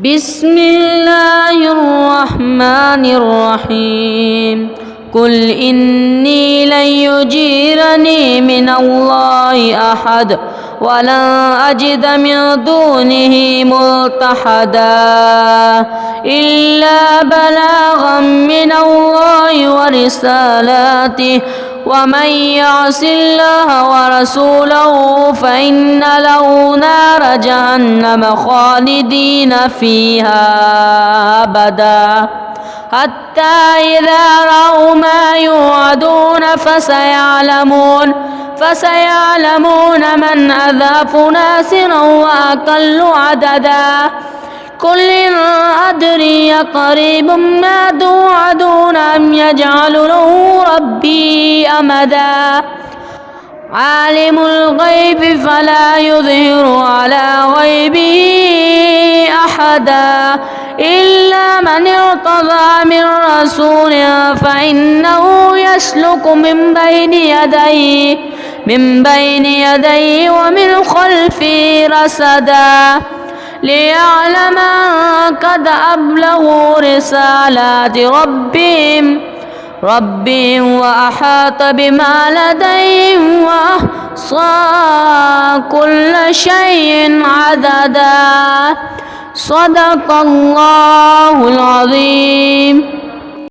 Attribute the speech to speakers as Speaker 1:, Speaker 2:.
Speaker 1: بسم الله الرحمن الرحيم قل إني لن يجيرني من الله أحد ولن أجد من دونه ملتحدا إلا بلاغا من الله ورسالاته ومن يعص الله ورسوله فإن له نار جهنم خالدين فيها أبدا حتى إذا رأوا ما يوعدون فسيعلمون من أضعف ناصرا وأقل عددا قل إن أدري قريب ما توعدون أم يجعل له ربي أمدا عالم الغيب فلا يظهر على غيبه أحدا إلا من ارتضى من رسول فإنه يسلك من بين يديه ومن خلفه رصدا ليعلم قد أبلغوا رسالات ربهم وأحاط بما لديهم وأحصى كل شيء عددا صدق الله العظيم.